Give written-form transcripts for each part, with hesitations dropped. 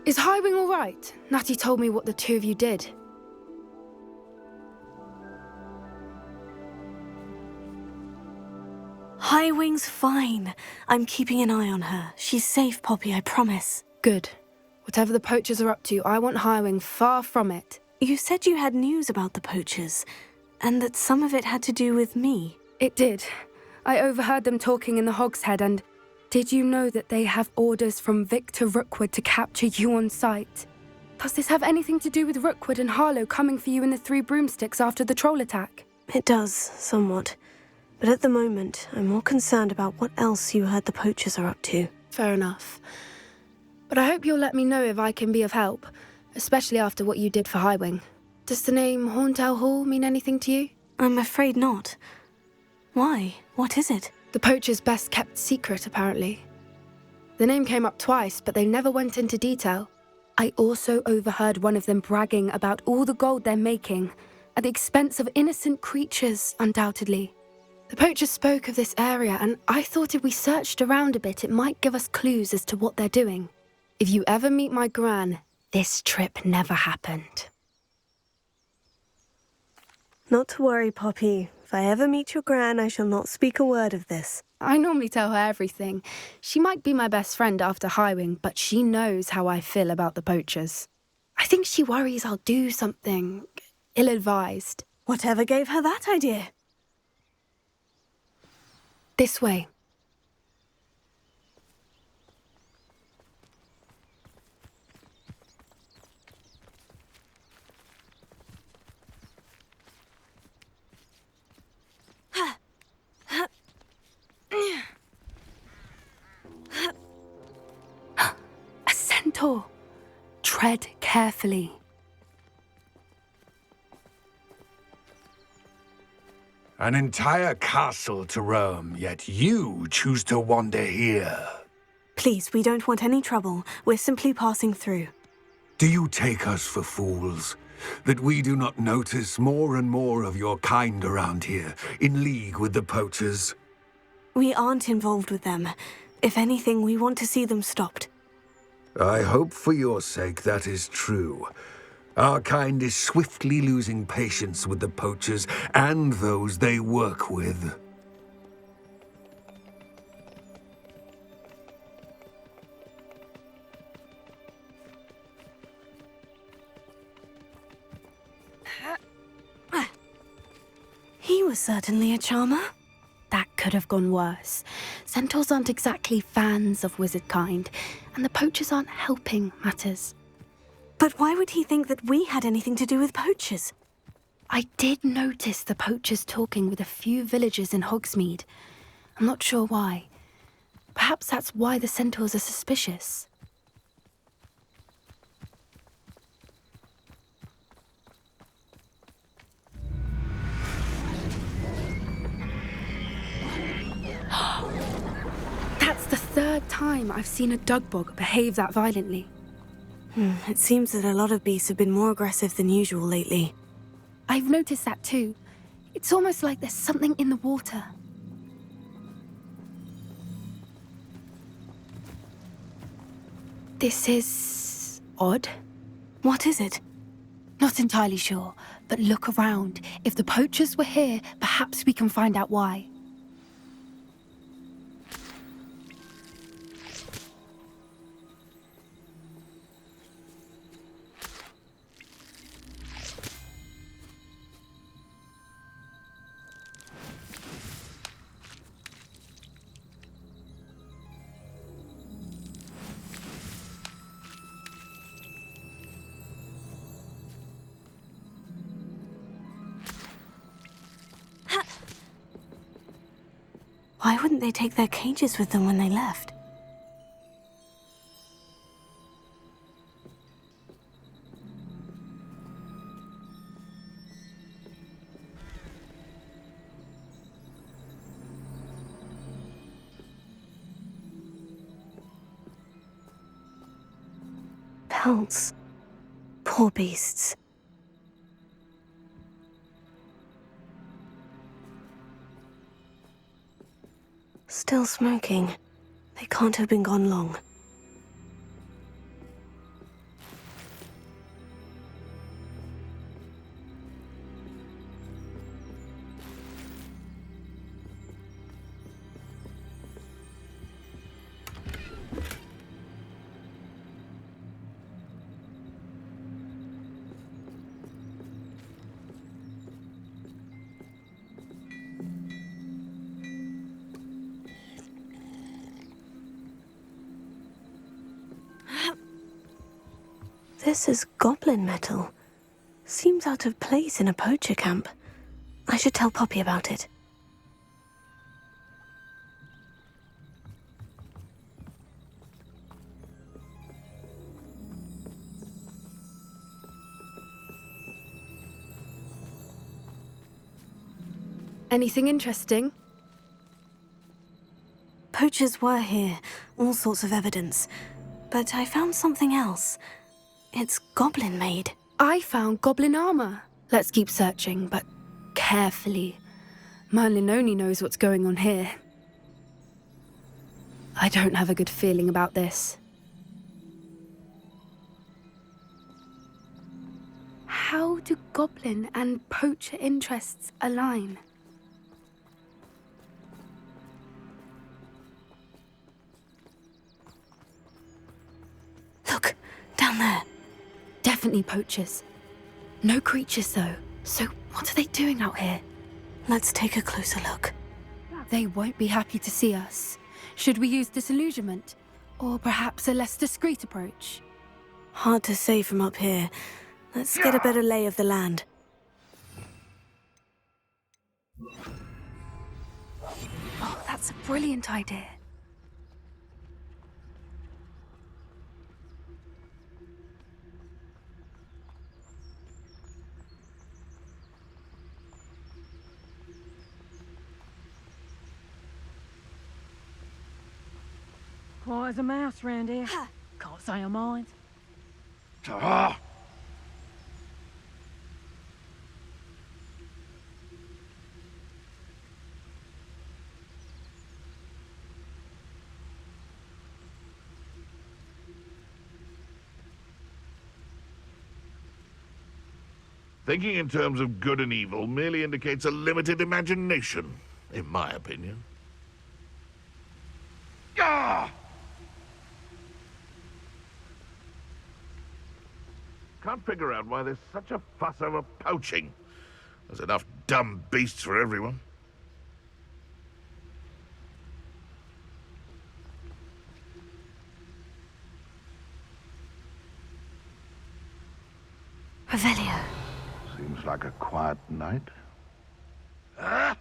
Is Highwing all right? Natty told me what the two of you did. Highwing's fine. I'm keeping an eye on her. She's safe, Poppy, I promise. Good. Whatever the poachers are up to, I want Highwing far from it. You said you had news about the poachers, and that some of it had to do with me. It did. I overheard them talking in the Hogshead, and did you know that they have orders from Victor Rookwood to capture you on sight? Does this have anything to do with Rookwood and Harlow coming for you in the Three Broomsticks after the troll attack? It does, somewhat. But at the moment, I'm more concerned about what else you heard the poachers are up to. Fair enough. But I hope you'll let me know if I can be of help, especially after what you did for Highwing. Does the name Horntail Hall mean anything to you? I'm afraid not. Why? What is it? The poachers' best kept secret, apparently. The name came up twice, but they never went into detail. I also overheard one of them bragging about all the gold they're making, at the expense of innocent creatures, undoubtedly. The poachers spoke of this area, and I thought if we searched around a bit, it might give us clues as to what they're doing. If you ever meet my gran, this trip never happened. Not to worry, Poppy. If I ever meet your gran, I shall not speak a word of this. I normally tell her everything. She might be my best friend after Highwing, but she knows how I feel about the poachers. I think she worries I'll do something ill-advised. Whatever gave her that idea? This way. A centaur. Tread carefully. An entire castle to roam, yet you choose to wander here. Please, we don't want any trouble. We're simply passing through. Do you take us for fools? That we do not notice more and more of your kind around here, in league with the poachers? We aren't involved with them. If anything, we want to see them stopped. I hope for your sake that is true. Our kind is swiftly losing patience with the poachers and those they work with. He was certainly a charmer. That could have gone worse. Centaurs aren't exactly fans of wizard kind, and the poachers aren't helping matters. But why would he think that we had anything to do with poachers? I did notice the poachers talking with a few villagers in Hogsmeade. I'm not sure why. Perhaps that's why the centaurs are suspicious. That's the third time I've seen a dugbog behave that violently. It seems that a lot of beasts have been more aggressive than usual lately. I've noticed that too. It's almost like there's something in the water. This is odd. What is it? Not entirely sure, but look around. If the poachers were here, perhaps we can find out why. Why wouldn't they take their cages with them when they left? Pelts. Poor beasts. Still smoking. They can't have been gone long. This is goblin metal. Seems out of place in a poacher camp. I should tell Poppy about it. Anything interesting? Poachers were here, all sorts of evidence. But I found something else. It's goblin-made. I found goblin armor. Let's keep searching, but carefully. Merlin only knows what's going on here. I don't have a good feeling about this. How do goblin and poacher interests align? Look, down there. Definitely poachers. No creatures, though. So what are they doing out here? Let's take a closer look. They won't be happy to see us. Should we use disillusionment? Or perhaps a less discreet approach? Hard to say from up here. Let's get a better lay of the land. Oh, that's a brilliant idea. Quiet as a mouse round here. Can't say I mind. Ta! Thinking in terms of good and evil merely indicates a limited imagination, in my opinion. Ah! Can't figure out why there's such a fuss over poaching. There's enough dumb beasts for everyone. Revelio. Seems like a quiet night. Ah!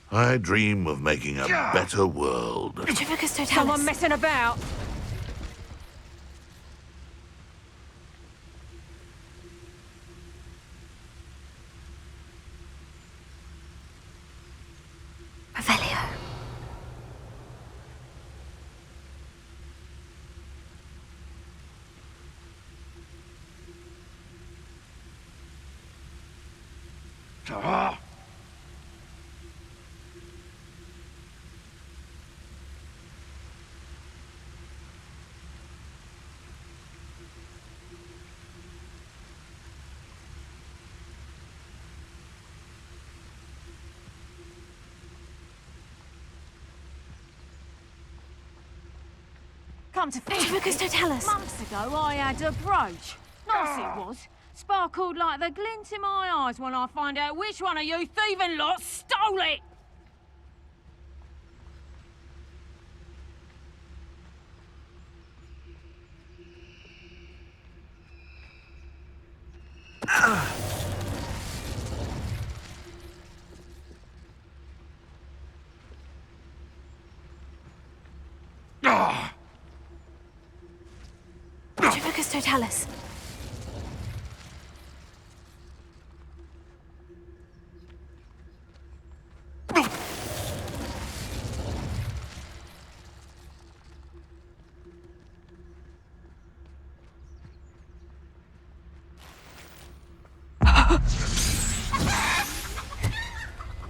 I dream of making a better world. Petrificus totalis. Someone messing about. Revelio. Ta! Come to think of Petrificus it, totalis. months ago I had a brooch. Nice it was. Sparkled like the glint in my eyes when I find out which one of you thieving lot stole it. Ah! Petrificus totalis.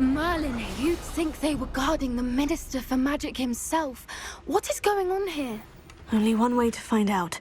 Merlin, you'd think they were guarding the Minister for Magic himself. What is going on here? Only one way to find out.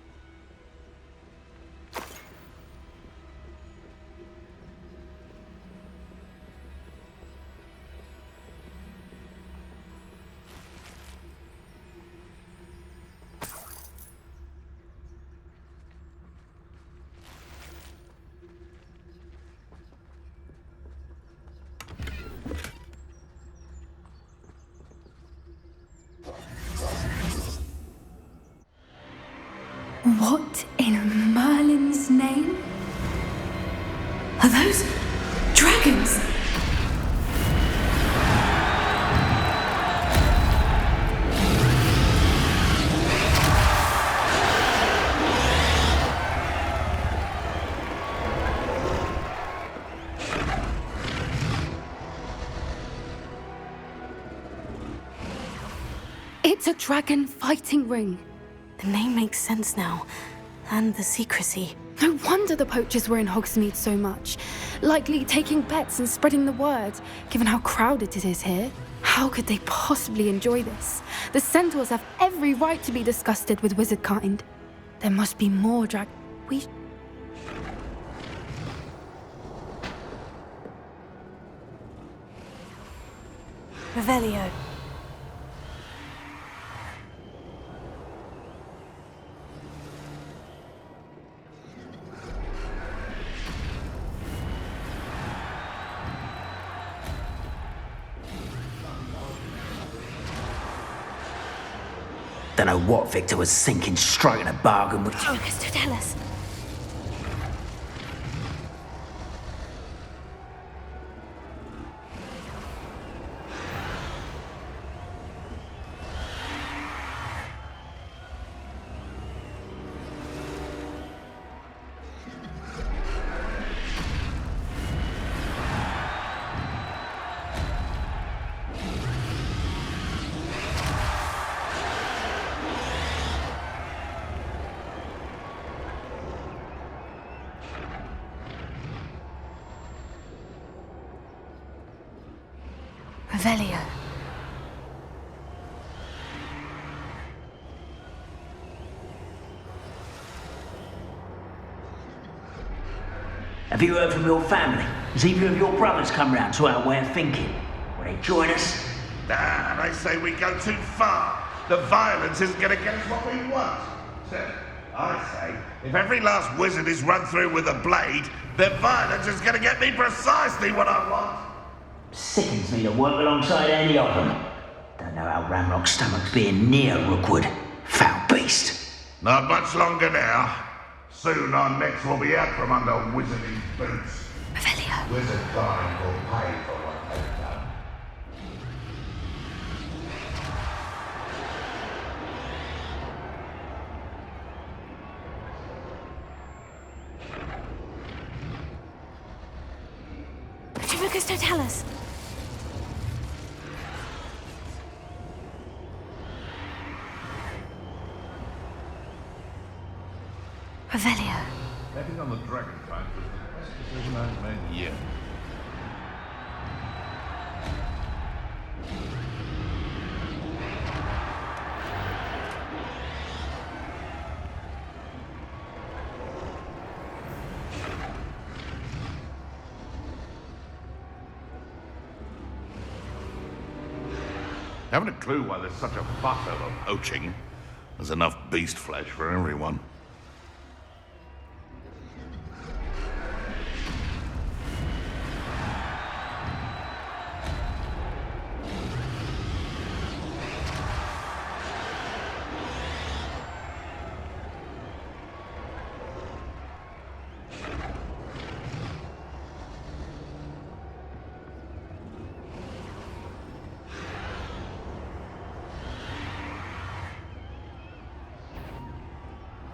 What in Merlin's name? Are those dragons? It's a dragon fighting ring. The name makes sense now. And the secrecy. No wonder the poachers were in Hogsmeade so much. Likely taking bets and spreading the word, given how crowded it is here. How could they possibly enjoy this? The centaurs have every right to be disgusted with wizard kind. There must be more Revelio. Don't know what Victor was thinking, striking a bargain with... Tell us. Revelio. Have you heard from your family? Has either of your brothers come round to our way of thinking? Will they join us? Nah, they say we go too far. The violence isn't going to get us what we want. So, I say, if every last wizard is run through with a blade, then violence is going to get me precisely what I want. Sickens me to work alongside any of them. Don't know how Ramrock's stomach's being near Rookwood. Foul beast. Not much longer now. Soon our necks will be out from under wizarding boots. Revelio. Wizard kind will pay for what they've done. Tell us. Revelio. Betting on the dragon fight was the best decision I've made yet. Haven't a clue why there's such a fuss over poaching. There's enough beast flesh for everyone.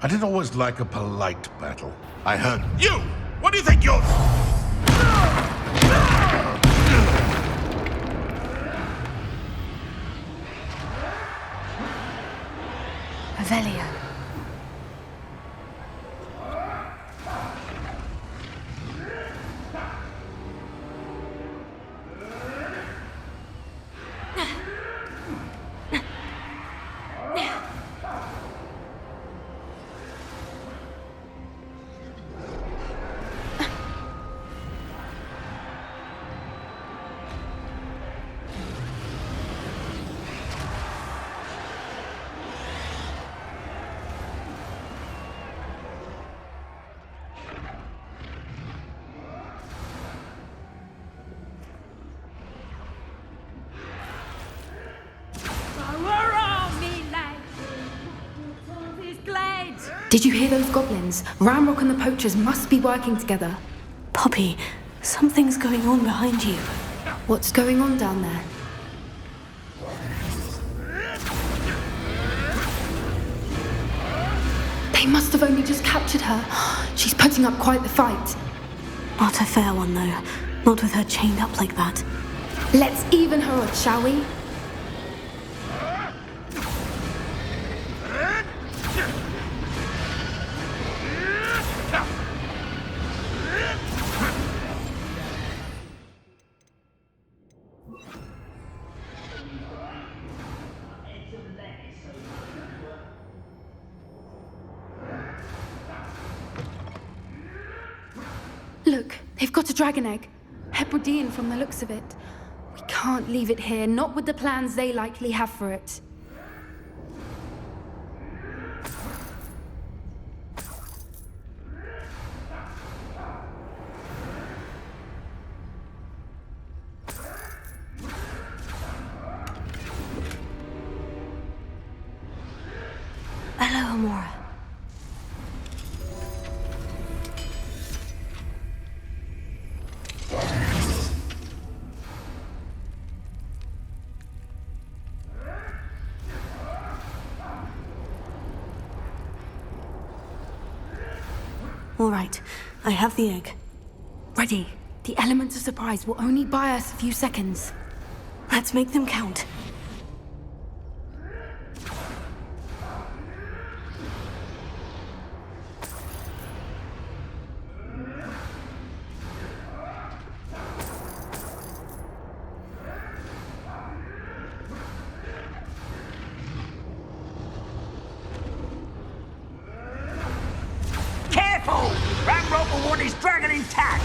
I did always like a polite battle. I heard, you! What do you think you're... Revelio. Did you hear those goblins? Ramrock and the poachers must be working together. Poppy, something's going on behind you. What's going on down there? They must have only just captured her. She's putting up quite the fight. Not a fair one, though. Not with her chained up like that. Let's even her odds, shall we? Look, they've got a dragon egg. Hebridean from the looks of it. We can't leave it here, not with the plans they likely have for it. Hello, Amora. All right, I have the egg. Ready. The element of surprise will only buy us a few seconds. Let's make them count. Careful! Ramrock will want his dragon intact!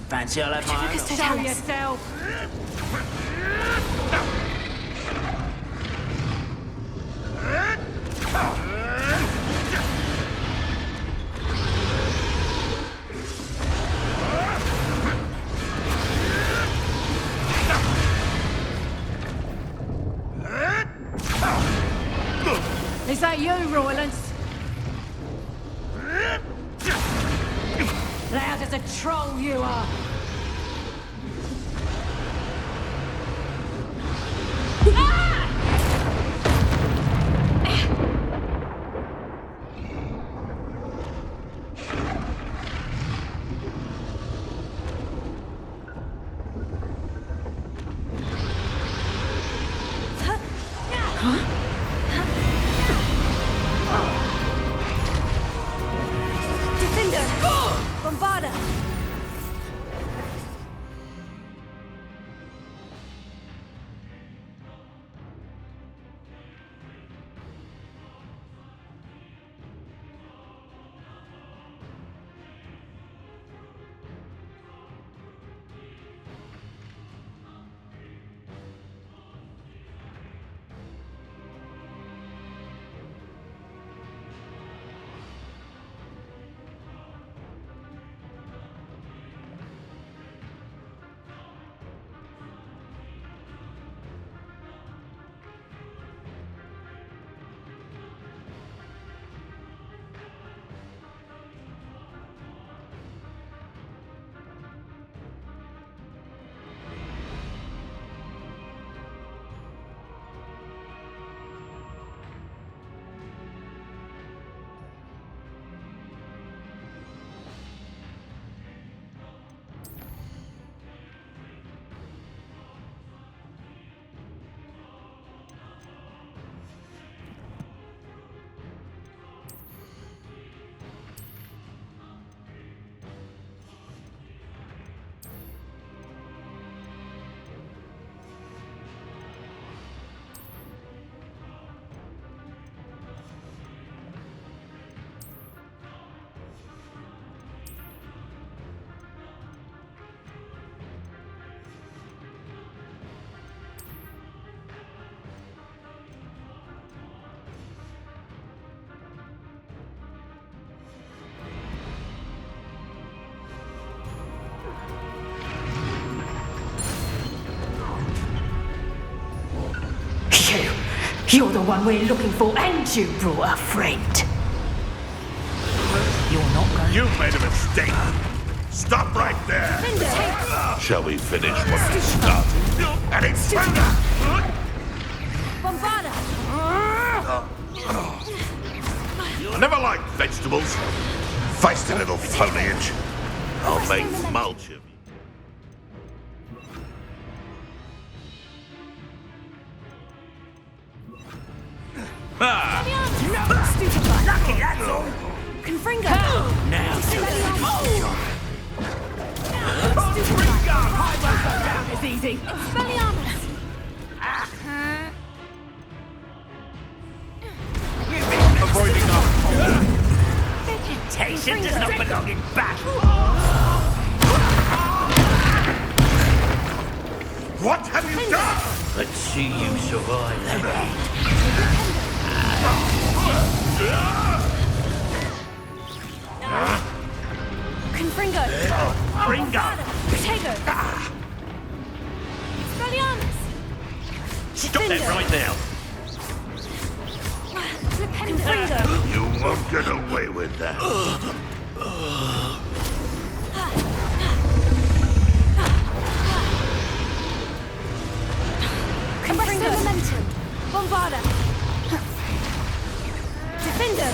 Fancy I'll have my own. Show yourself! Is that you, Roylance? Loud as a troll you are! Bombarda! You're the one we're looking for, and you brought a friend. You're not going. You made a mistake. Stop right there. Shall we finish what we started? And it's Bombarda! I never liked vegetables. Feisty little foliage. I'll make mulch of you. Lucky, that's all. Confringo! Now, it's easy. Expelliarmus! Avoiding vegetation does not belong in battle. What have you done? Let's see you survive that. Confringo! Ringo. Protego! Expelliarmus! Stop that right now. Confringo! You won't get away with that. Confringo! Momentum! Bombarda! Defendo!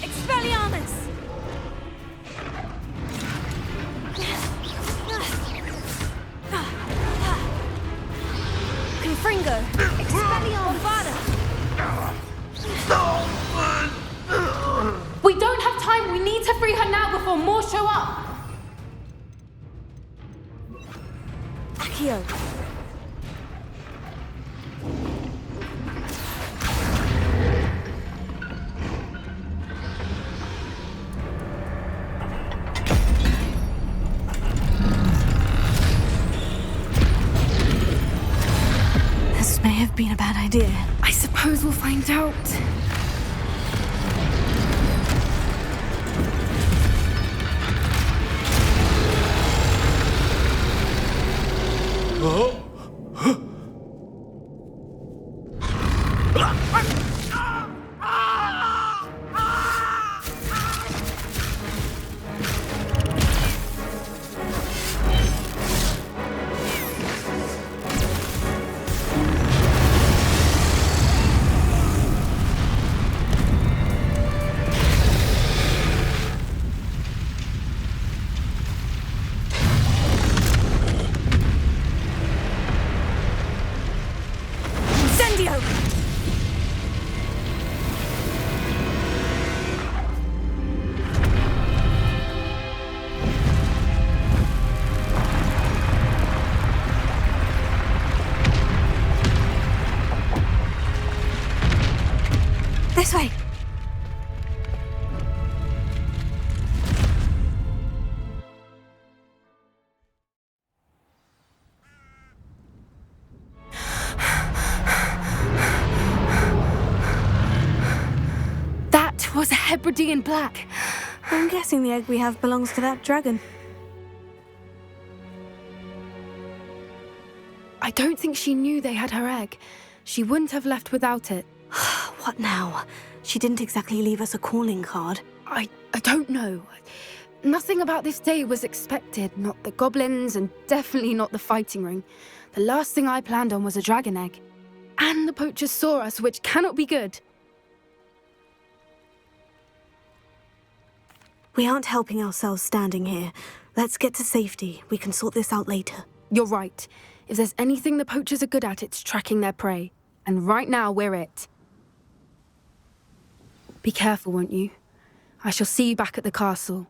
Expelliarmus! Confringo! Expelliarmus! Bombarda! We don't have time. We need to free her now before more show up. Accio! This may have been a bad idea. I suppose we'll find out. This way. That was a Hebridean black. I'm guessing the egg we have belongs to that dragon. I don't think she knew they had her egg. She wouldn't have left without it. What now? She didn't exactly leave us a calling card. I don't know. Nothing about this day was expected. Not the goblins, and definitely not the fighting ring. The last thing I planned on was a dragon egg. And the poachers saw us, which cannot be good. We aren't helping ourselves standing here. Let's get to safety. We can sort this out later. You're right. If there's anything the poachers are good at, it's tracking their prey. And right now, we're it. Be careful, won't you? I shall see you back at the castle.